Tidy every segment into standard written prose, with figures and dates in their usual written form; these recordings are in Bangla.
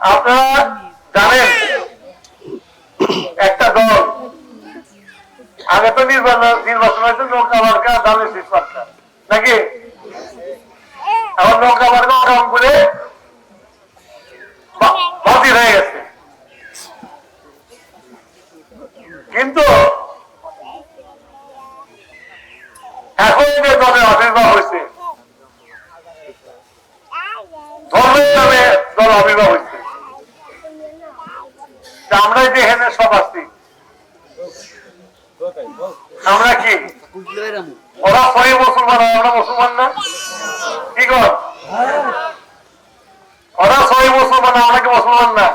আপনারা জানেন একটা দল আগে তো নির্বাচন হয়েছে নৌকা মার্কা দামে শীত মার্কা নাকি? এখন নৌকা মার্কা অকাম করে বাতিল হয়ে গেছে। কিন্তু এখন যে দলের আবির্ভাব হয়েছে, ধর্মের নামে দল আবির্ভাব হয়েছে, আমরা যে এখানে সব আছি, আমরা কি ওরা সহি মুসলমান, আমরা মুসলমান না? কি কর ওরা সহি মুসলমান, আমরা কি মুসলমান না?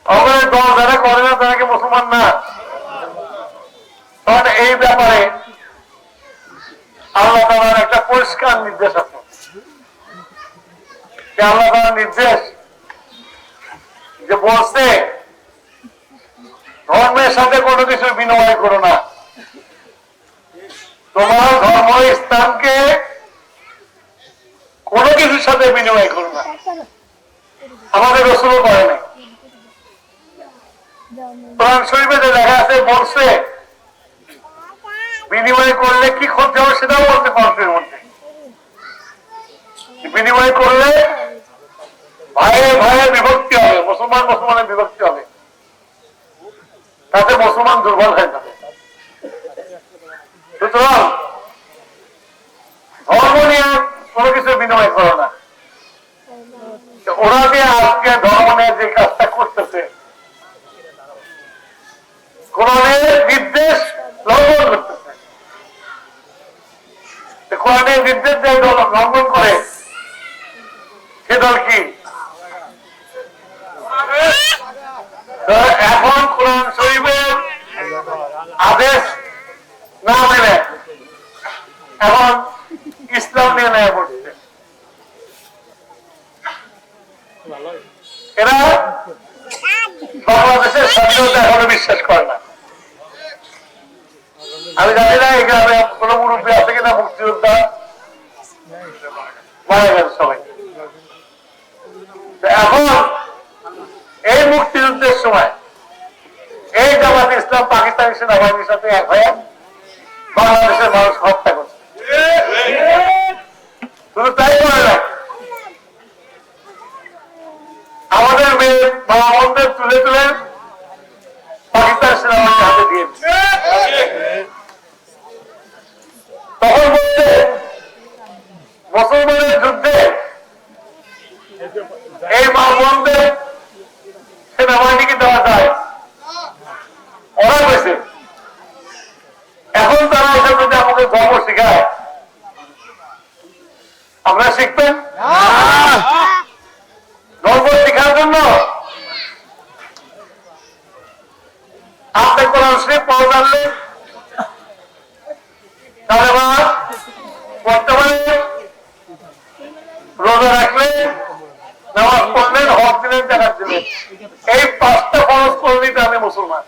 আমাদের দল যারা করে না তারা কি মুসলমান না? তখন এই ব্যাপারে আল্লাহ তাআলার একটা পরিষ্কার নির্দেশ আছে। আল্লাহ তাআলার নির্দেশ যে বলছে ধর্মের সাথে কোনো কিছু বিনিময় করো না, তোমার ধর্ম ইসলামকে কোনো কিছুর সাথে বিনিময় করো না। আমাদের রাসূলও করে নাই। কোরআন শরীফে যে লেখা আছে বলছে বিনিময় করলে কি ক্ষতি হবে সেটাও বলতে কোরআনের মধ্যে। বিনিময় করলে ভাইয়ে ভাইয়ে বিভক্তি হবে, মুসলমান মুসলমানের বিভক্তি হবে, তাতে মুসলমান দুর্বল হয়ে যাবে। সুতরাং ধর্ম নিয়ে কোনো কিছু বিনিময় করো না। ওরা যে আজকে ধর্ম নিয়ে যে কাজটা করতেছে, কোরআনের নির্দেশ লঙ্ঘন করতেছে। কোরআনের নির্দেশ যে দল লঙ্ঘন করে সে দল কি? এখন কোরআন শরীফের আদেশ না মেনে এখন ইসলাম নিয়ে নেওয়া পড়ছে। এরা বাংলাদেশের স্বাধীনতা এখনো বিশ্বাস করে না। আমি জানি না এখানে কোন মুরব্বী আছে কিনা মুক্তিযোদ্ধা মারা গেছে সবাই। এখন এই মুক্তিযুদ্ধের সময় এই জামাত ইসলাম পাকিস্তানি সেনাবাহিনীর সাথে এক হয়ে বাংলাদেশের মানুষ হত্যা করছে। শুধু তাই করে না, আমাদের মেয়ে বাবা বোনদের তুলে তুলে পাকিস্তান সেনাবাহিনীর হাতে দিয়েছে। তখন বলছে মুসলমানের যুদ্ধে এই মা বোনদের সেনাবাহিনীকে দেওয়া যায়, ওরা গেছে। এখন তারা এসে যদি আমাদের ধর্ম শিখায়, আমরা শিখবেন? ধর্ম শিখার জন্য আপনি কোরআন শরীফ পড়া জানলে তাহলে বর্তমানে রোজা রাখলেন, নামাজ পড়লেন, হক দিলেন, জাকাত দিলেন, এই 5টা ফরজ করলেই তো আমি মুসলমান।